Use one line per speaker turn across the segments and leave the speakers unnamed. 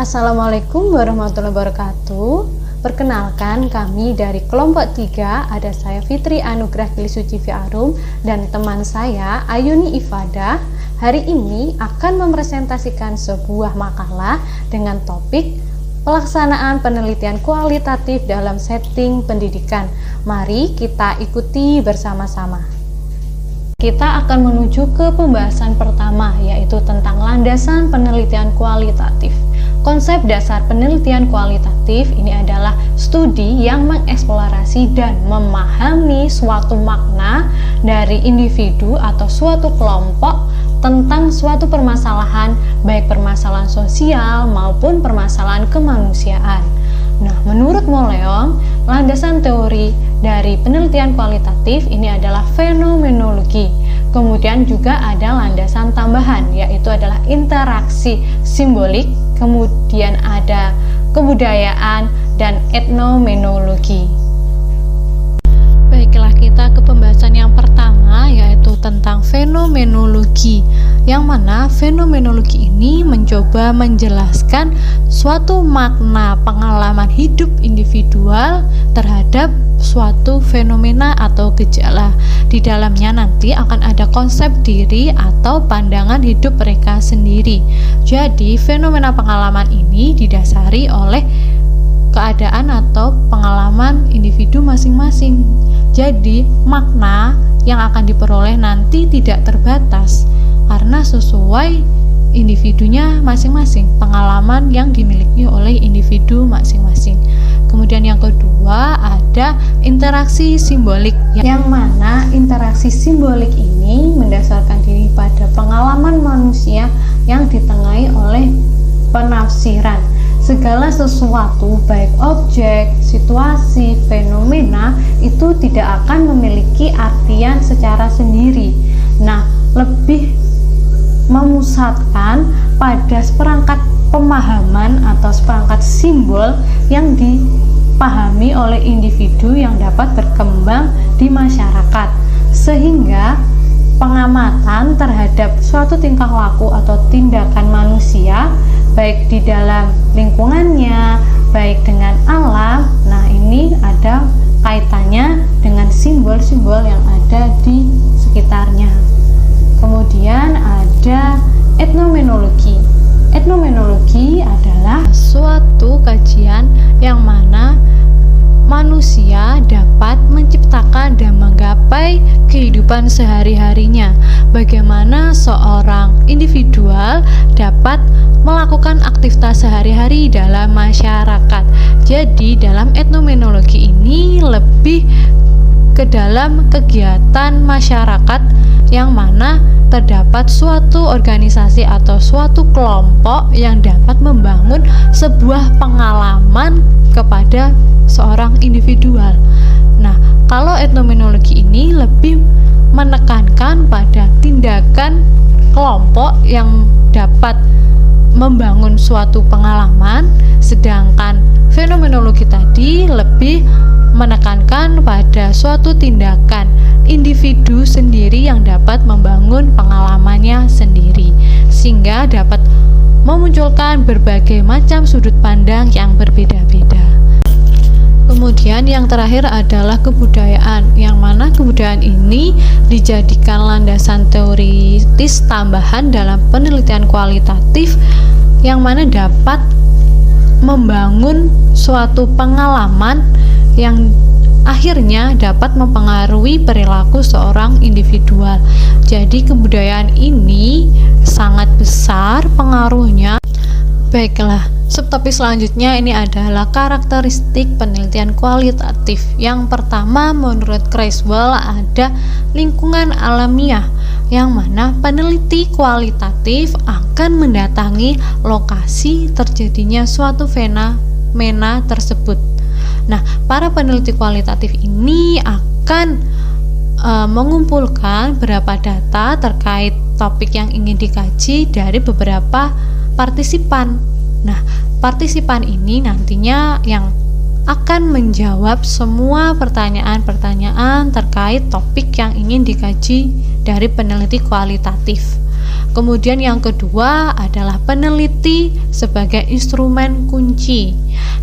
Assalamualaikum warahmatullahi wabarakatuh. Perkenalkan, kami dari kelompok 3, ada saya Fitri Anugrah Kilisuci Fiarum dan teman saya Ayuni Ifada. Hari ini akan mempresentasikan sebuah makalah dengan topik pelaksanaan penelitian kualitatif dalam setting pendidikan. Mari kita ikuti bersama-sama. Kita akan menuju ke pembahasan pertama, yaitu tentang landasan penelitian kualitatif. Konsep dasar penelitian kualitatif ini adalah studi yang mengeksplorasi dan memahami suatu makna dari individu atau suatu kelompok tentang suatu permasalahan, baik permasalahan sosial maupun permasalahan kemanusiaan. Nah, menurut Moleong, landasan teori dari penelitian kualitatif ini adalah fenomenologi. Kemudian juga ada landasan tambahan, yaitu adalah interaksi simbolik, kemudian ada kebudayaan dan etnomenologi. Baiklah, kita ke pembahasan yang pertama, yaitu tentang fenomenologi, yang mana fenomenologi ini mencoba menjelaskan suatu makna pengalaman hidup individual terhadap suatu fenomena atau gejala. Di dalamnya nanti akan ada konsep diri atau pandangan hidup mereka sendiri. Jadi fenomena pengalaman ini didasari oleh keadaan atau pengalaman individu masing-masing. Jadi makna yang akan diperoleh nanti tidak terbatas karena sesuai individunya masing-masing, pengalaman yang dimiliki oleh individu masing-masing. Kemudian yang kedua ada interaksi simbolik, yang mana interaksi simbolik ini mendasarkan diri pada pengalaman manusia yang ditengahi oleh penafsiran. Segala sesuatu, baik objek, situasi, fenomena, itu tidak akan memiliki artian secara sendiri. Nah, lebih memusatkan pada seperangkat pemahaman atau seperangkat simbol yang dipahami oleh individu yang dapat berkembang di masyarakat, sehingga pengamatan terhadap suatu tingkah laku atau tindakan manusia baik di dalam lingkungannya, baik dengan alam. Nah, ini ada kaitannya dengan simbol-simbol yang ada di sekitarnya. Kemudian ada etnomenologi. Etnomenologi adalah suatu kajian yang mana manusia dapat menciptakan dan menggapai kehidupan sehari-harinya. Bagaimana seorang individual dapat melakukan aktivitas sehari-hari dalam masyarakat. Jadi dalam etnomenologi ini lebih ke dalam kegiatan masyarakat yang mana terdapat suatu organisasi atau suatu kelompok yang dapat membangun sebuah pengalaman kepada seorang individual. Nah, kalau etnomenologi ini lebih menekankan pada tindakan kelompok yang dapat membangun suatu pengalaman, sedangkan fenomenologi tadi lebih menekankan pada suatu tindakan individu sendiri yang dapat membangun pengalamannya sendiri, sehingga dapat memunculkan berbagai macam sudut pandang yang berbeda-beda. Kemudian yang terakhir adalah kebudayaan, yang mana kebudayaan ini dijadikan landasan teoritis tambahan dalam penelitian kualitatif, yang mana dapat membangun suatu pengalaman yang akhirnya dapat mempengaruhi perilaku seorang individual. Jadi kebudayaan ini sangat besar pengaruhnya. Baiklah, subtopik selanjutnya ini adalah karakteristik penelitian kualitatif. Yang pertama, menurut Criswell ada lingkungan alamiah, yang mana peneliti kualitatif akan mendatangi lokasi terjadinya suatu fenomena tersebut. Nah, para peneliti kualitatif ini akan mengumpulkan beberapa data terkait topik yang ingin dikaji dari beberapa partisipan. Nah, partisipan ini nantinya yang akan menjawab semua pertanyaan-pertanyaan terkait topik yang ingin dikaji dari peneliti kualitatif. Kemudian yang kedua adalah peneliti sebagai instrumen kunci,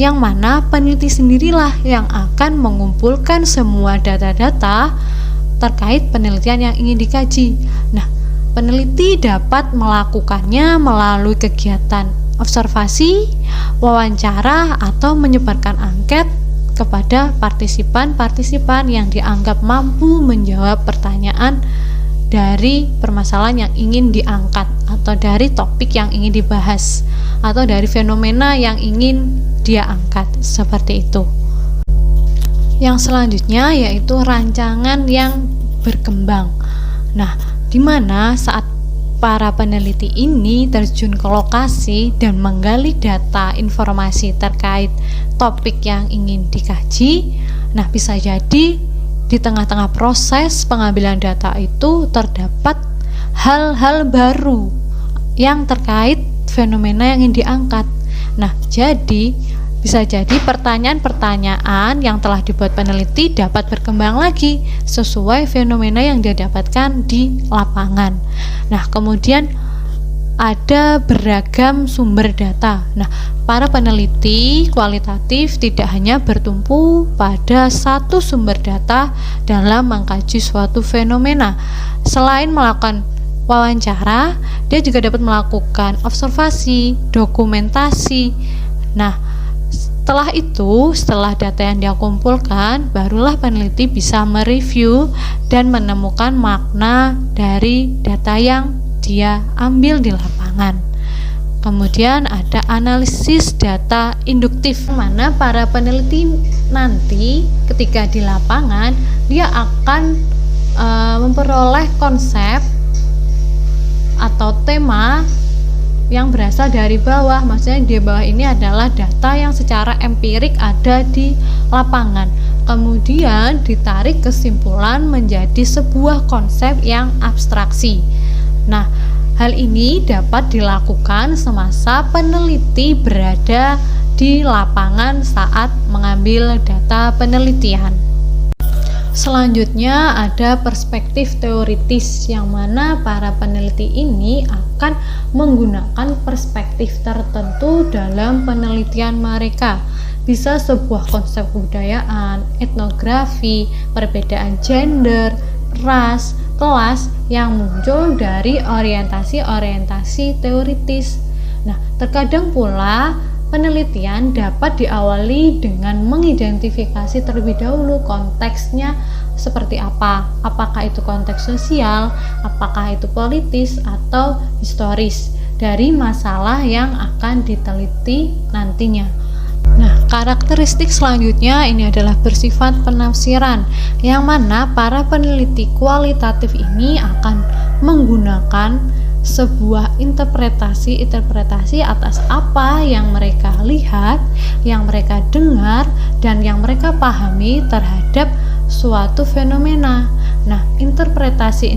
yang mana peneliti sendirilah yang akan mengumpulkan semua data-data terkait penelitian yang ingin dikaji. Nah, peneliti dapat melakukannya melalui kegiatan observasi, wawancara, atau menyebarkan angket kepada partisipan-partisipan yang dianggap mampu menjawab pertanyaan dari permasalahan yang ingin diangkat, atau dari topik yang ingin dibahas, atau dari fenomena yang ingin dia angkat, seperti itu. Yang selanjutnya yaitu rancangan yang berkembang. Nah, di mana saat para peneliti ini terjun ke lokasi dan menggali data informasi terkait topik yang ingin dikaji, nah bisa jadi di tengah-tengah proses pengambilan data itu terdapat hal-hal baru yang terkait fenomena yang ingin diangkat. Nah, jadi bisa jadi pertanyaan-pertanyaan yang telah dibuat peneliti dapat berkembang lagi sesuai fenomena yang dia dapatkan di lapangan. Nah, kemudian ada beragam sumber data. Nah, para peneliti kualitatif tidak hanya bertumpu pada satu sumber data dalam mengkaji suatu fenomena. Selain melakukan wawancara, dia juga dapat melakukan observasi, dokumentasi. Nah, setelah data yang dia kumpulkan, barulah peneliti bisa mereview dan menemukan makna dari data yang dia ambil di lapangan. Kemudian ada analisis data induktif, mana para peneliti nanti ketika di lapangan dia akan memperoleh konsep atau tema yang berasal dari bawah. Maksudnya di bawah ini adalah data yang secara empirik ada di lapangan, kemudian ditarik kesimpulan menjadi sebuah konsep yang abstraksi. Nah, hal ini dapat dilakukan semasa peneliti berada di lapangan saat mengambil data penelitian. Selanjutnya ada perspektif teoritis, yang mana para peneliti ini akan menggunakan perspektif tertentu dalam penelitian mereka. Bisa sebuah konsep kebudayaan, etnografi, perbedaan gender, ras, kelas yang muncul dari orientasi-orientasi teoritis. Nah, terkadang pula penelitian dapat diawali dengan mengidentifikasi terlebih dahulu konteksnya seperti apa. Apakah itu konteks sosial, apakah itu politis, atau historis dari masalah yang akan diteliti nantinya. Nah, karakteristik selanjutnya ini adalah bersifat penafsiran, yang mana para peneliti kualitatif ini akan menggunakan sebuah interpretasi atas apa yang mereka lihat, yang mereka dengar, dan yang mereka pahami terhadap suatu fenomena. Nah, interpretasi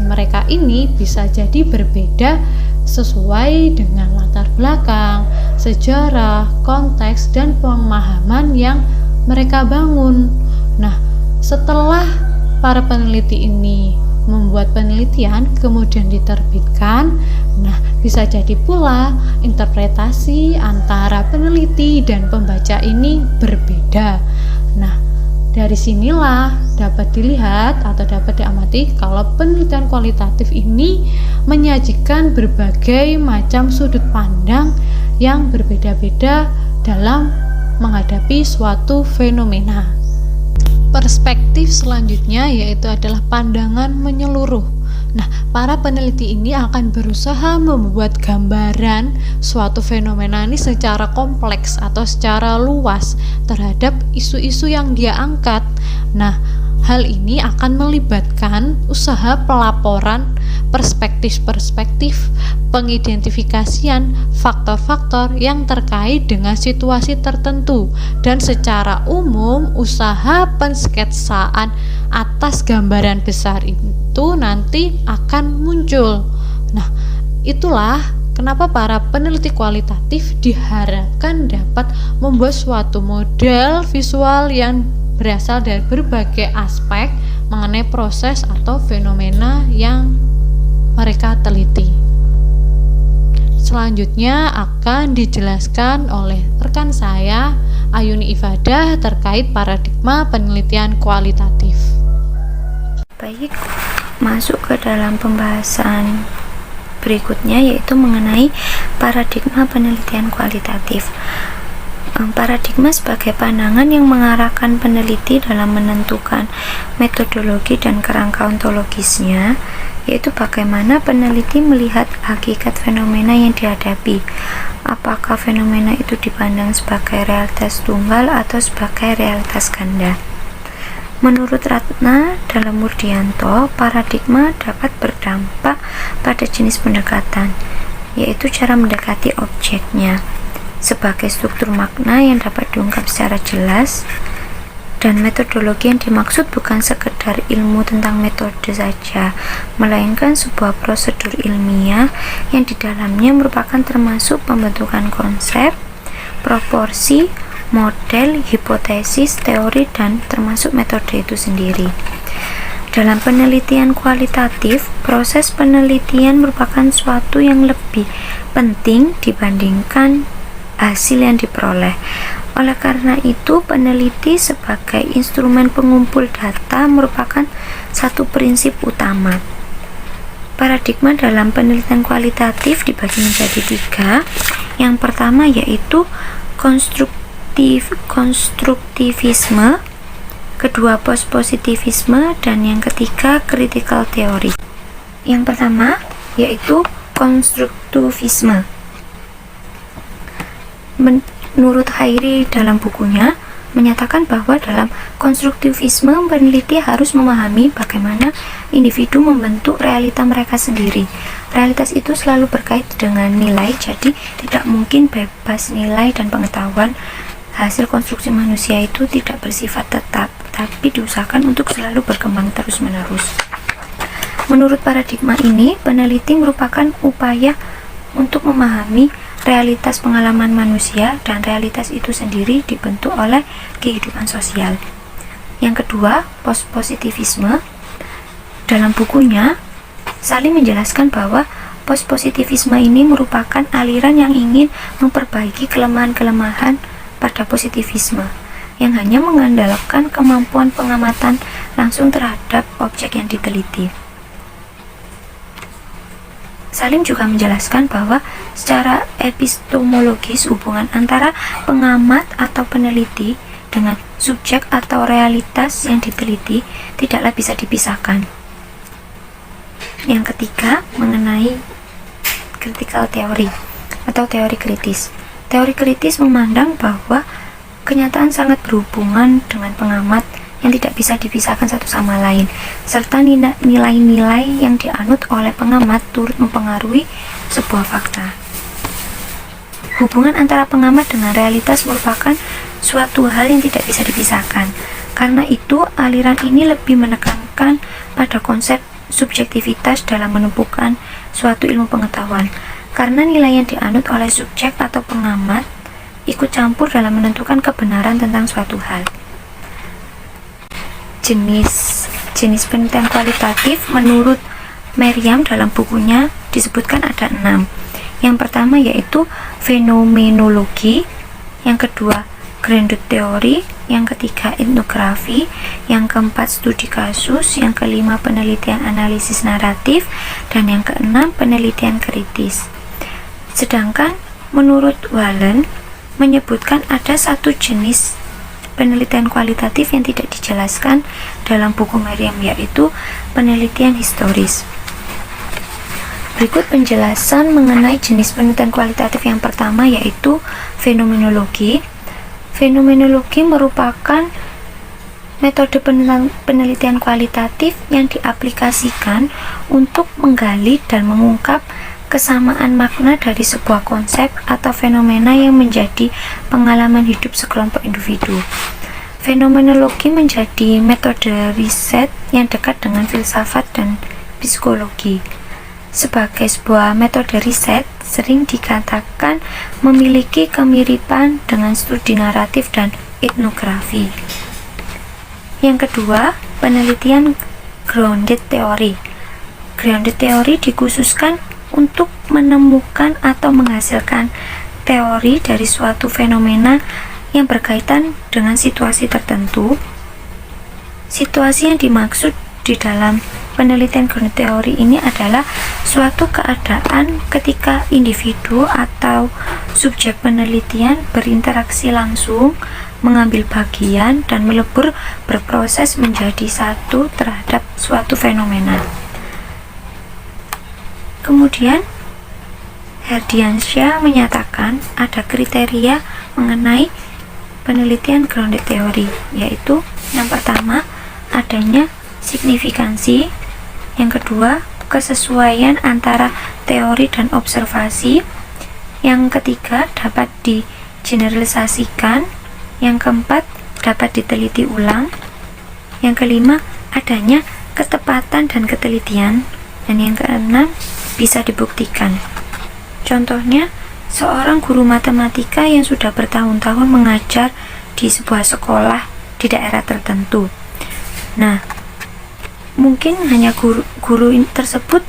mereka ini bisa jadi berbeda sesuai dengan latar belakang, sejarah, konteks, dan pemahaman yang mereka bangun. Nah, setelah para peneliti ini membuat penelitian kemudian diterbitkan, nah bisa jadi pula interpretasi antara peneliti dan pembaca ini berbeda. Nah, dari sinilah dapat dilihat atau dapat diamati kalau penelitian kualitatif ini menyajikan berbagai macam sudut pandang yang berbeda-beda dalam menghadapi suatu fenomena. Perspektif selanjutnya yaitu adalah pandangan menyeluruh. Nah, para peneliti ini akan berusaha membuat gambaran suatu fenomena ini secara kompleks atau secara luas terhadap isu-isu yang dia angkat. Nah, hal ini akan melibatkan usaha pelaporan perspektif-perspektif, pengidentifikasian faktor-faktor yang terkait dengan situasi tertentu, dan secara umum usaha pensketsaan atas gambaran besar itu nanti akan muncul. Nah, itulah kenapa para peneliti kualitatif diharapkan dapat membuat suatu model visual yang berasal dari berbagai aspek mengenai proses atau fenomena yang mereka teliti. Selanjutnya akan dijelaskan oleh rekan saya, Ayuni Ifadah, terkait paradigma penelitian kualitatif.
Baik, masuk ke dalam pembahasan berikutnya, yaitu mengenai paradigma penelitian kualitatif. Paradigma sebagai pandangan yang mengarahkan peneliti dalam menentukan metodologi dan kerangka ontologisnya, yaitu bagaimana peneliti melihat hakikat fenomena yang dihadapi. Apakah fenomena itu dipandang sebagai realitas tunggal atau sebagai realitas ganda. Menurut Ratna dalam Murdianto, paradigma dapat berdampak pada jenis pendekatan, yaitu cara mendekati objeknya, sebagai struktur makna yang dapat diungkap secara jelas, dan metodologi yang dimaksud bukan sekedar ilmu tentang metode saja, melainkan sebuah prosedur ilmiah yang di dalamnya merupakan termasuk pembentukan konsep, proporsi, model, hipotesis, teori, dan termasuk metode itu sendiri. Dalam penelitian kualitatif, proses penelitian merupakan suatu yang lebih penting dibandingkan hasil yang diperoleh. Oleh karena itu, peneliti sebagai instrumen pengumpul data merupakan satu prinsip utama. Paradigma dalam penelitian kualitatif dibagi menjadi 3. Yang pertama yaitu konstruktivisme, kedua pospositivisme, dan yang ketiga critical theory. Yang pertama yaitu konstruktivisme. Menurut Hairi dalam bukunya menyatakan bahwa dalam konstruktivisme peneliti harus memahami bagaimana individu membentuk realita mereka sendiri. Realitas itu selalu berkait dengan nilai, jadi tidak mungkin bebas nilai, dan pengetahuan hasil konstruksi manusia itu tidak bersifat tetap, tapi diusahakan untuk selalu berkembang terus-menerus. Menurut paradigma ini, peneliti merupakan upaya untuk memahami realitas pengalaman manusia, dan realitas itu sendiri dibentuk oleh kehidupan sosial. Yang kedua, pospositivisme. Dalam bukunya, Salim menjelaskan bahwa pospositivisme ini merupakan aliran yang ingin memperbaiki kelemahan-kelemahan pada positivisme, yang hanya mengandalkan kemampuan pengamatan langsung terhadap objek yang diteliti. Salim juga menjelaskan bahwa secara epistemologis hubungan antara pengamat atau peneliti dengan subjek atau realitas yang diteliti tidaklah bisa dipisahkan. Yang ketiga, mengenai critical theory atau teori kritis. Teori kritis memandang bahwa kenyataan sangat berhubungan dengan pengamat yang tidak bisa dipisahkan satu sama lain, serta nilai-nilai yang dianut oleh pengamat turut mempengaruhi sebuah fakta. Hubungan antara pengamat dengan realitas merupakan suatu hal yang tidak bisa dipisahkan. Karena itu, aliran ini lebih menekankan pada konsep subjektivitas dalam menemukan suatu ilmu pengetahuan, karena nilai yang dianut oleh subjek atau pengamat ikut campur dalam menentukan kebenaran tentang suatu hal. Jenis penelitian kualitatif menurut Merriam dalam bukunya disebutkan ada 6. Yang pertama yaitu fenomenologi, yang kedua grounded theory, yang ketiga etnografi, yang keempat studi kasus, yang kelima penelitian analisis naratif, dan yang keenam penelitian kritis. Sedangkan menurut Wallen menyebutkan ada satu jenis penelitian kualitatif yang tidak dijelaskan dalam buku Merriam, yaitu penelitian historis. Berikut penjelasan mengenai jenis penelitian kualitatif yang pertama yaitu fenomenologi. Fenomenologi merupakan metode penelitian kualitatif yang diaplikasikan untuk menggali dan mengungkap kesamaan makna dari sebuah konsep atau fenomena yang menjadi pengalaman hidup sekelompok individu. Fenomenologi menjadi metode riset yang dekat dengan filsafat dan psikologi. Sebagai sebuah metode riset, sering dikatakan memiliki kemiripan dengan studi naratif dan etnografi. Yang kedua, penelitian grounded theory. Grounded teori dikhususkan untuk menemukan atau menghasilkan teori dari suatu fenomena yang berkaitan dengan situasi tertentu. Situasi yang dimaksud di dalam penelitian grounded teori ini adalah suatu keadaan ketika individu atau subjek penelitian berinteraksi langsung, mengambil bagian, dan melebur berproses menjadi satu terhadap suatu fenomena. Kemudian Herdiansyah menyatakan ada kriteria mengenai penelitian grounded teori, yaitu yang pertama adanya signifikansi, yang kedua kesesuaian antara teori dan observasi, yang ketiga dapat digeneralisasikan, yang keempat dapat diteliti ulang, yang kelima adanya ketepatan dan ketelitian, dan yang keenam bisa dibuktikan. Contohnya, seorang guru matematika yang sudah bertahun-tahun mengajar di sebuah sekolah di daerah tertentu. Nah, mungkin hanya guru tersebut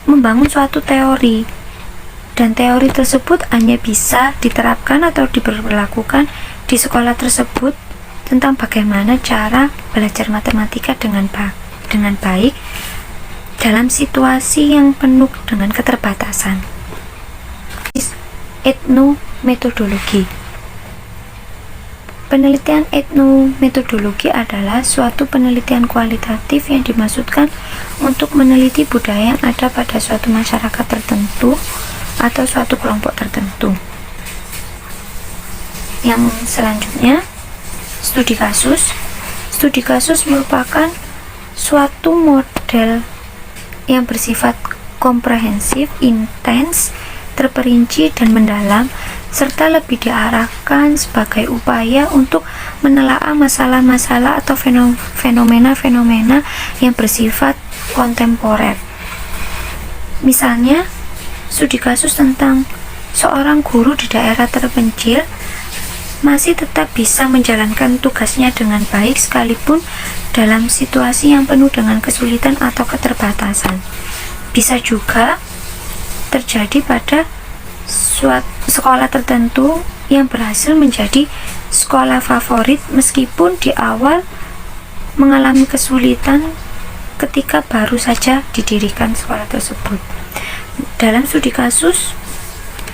membangun suatu teori, dan teori tersebut hanya bisa diterapkan atau diberlakukan di sekolah tersebut tentang bagaimana cara belajar matematika dengan baik dalam situasi yang penuh dengan keterbatasan. Etnometodologi. Penelitian etnometodologi adalah suatu penelitian kualitatif yang dimaksudkan untuk meneliti budaya yang ada pada suatu masyarakat tertentu atau suatu kelompok tertentu. Yang selanjutnya, studi kasus. Studi kasus merupakan suatu model yang bersifat komprehensif, intens, terperinci, dan mendalam, serta lebih diarahkan sebagai upaya untuk menelaah masalah-masalah atau fenomena-fenomena yang bersifat kontemporer. Misalnya, studi kasus tentang seorang guru di daerah terpencil masih tetap bisa menjalankan tugasnya dengan baik sekalipun dalam situasi yang penuh dengan kesulitan atau keterbatasan. Bisa juga terjadi pada suatu sekolah tertentu yang berhasil menjadi sekolah favorit meskipun di awal mengalami kesulitan ketika baru saja didirikan sekolah tersebut. Dalam studi kasus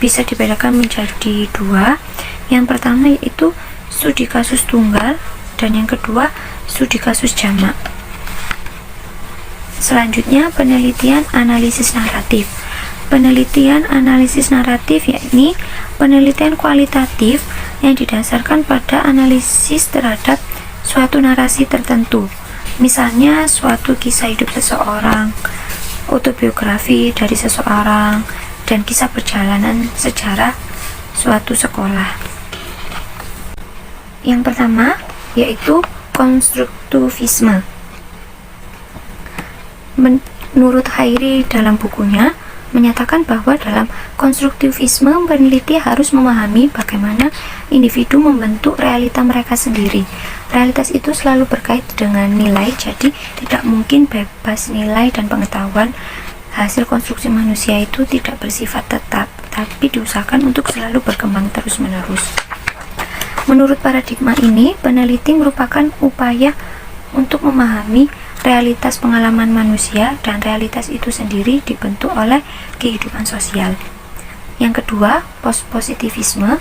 bisa dibedakan menjadi dua. Yang pertama yaitu studi kasus tunggal, dan yang kedua studi kasus jamak. Selanjutnya, penelitian analisis naratif. Penelitian analisis naratif yakni penelitian kualitatif yang didasarkan pada analisis terhadap suatu narasi tertentu. Misalnya suatu kisah hidup seseorang, autobiografi dari seseorang, dan kisah perjalanan sejarah suatu sekolah. Yang pertama yaitu konstruktivisme. Menurut Khairi dalam bukunya menyatakan bahwa dalam konstruktivisme peneliti harus memahami bagaimana individu membentuk realita mereka sendiri. Realitas itu selalu berkait dengan nilai, jadi tidak mungkin bebas nilai dan pengetahuan. Hasil konstruksi manusia itu tidak bersifat tetap, tapi diusahakan untuk selalu berkembang terus-menerus. Menurut paradigma ini, peneliti merupakan upaya untuk memahami realitas pengalaman manusia, dan realitas itu sendiri dibentuk oleh kehidupan sosial. Yang kedua, pospositivisme.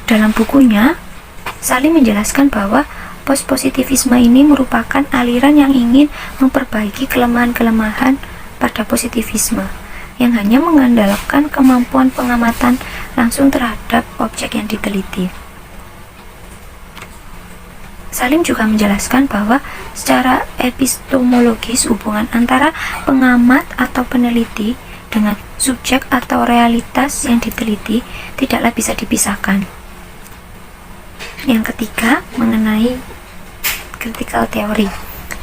Dalam bukunya, Salim menjelaskan bahwa pospositivisme ini merupakan aliran yang ingin memperbaiki kelemahan-kelemahan pada positivisme, yang hanya mengandalkan kemampuan pengamatan langsung terhadap objek yang diteliti. Salim juga menjelaskan bahwa secara epistemologis hubungan antara pengamat atau peneliti dengan subjek atau realitas yang diteliti tidaklah bisa dipisahkan. Yang ketiga, mengenai critical theory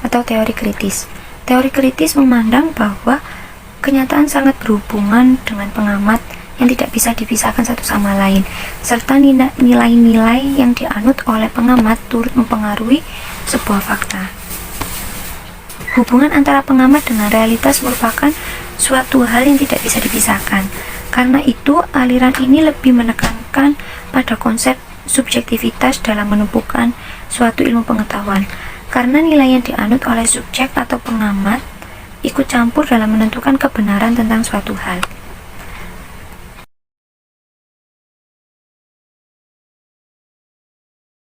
atau teori kritis. Teori kritis memandang bahwa kenyataan sangat berhubungan dengan pengamat yang tidak bisa dipisahkan satu sama lain, serta nilai-nilai yang dianut oleh pengamat turut mempengaruhi sebuah fakta. Hubungan antara pengamat dengan realitas merupakan suatu hal yang tidak bisa dipisahkan. Karena itu, aliran ini lebih menekankan pada konsep subjektivitas dalam menentukan suatu ilmu pengetahuan. Karena nilai yang dianut oleh subjek atau pengamat ikut campur dalam menentukan kebenaran tentang suatu hal.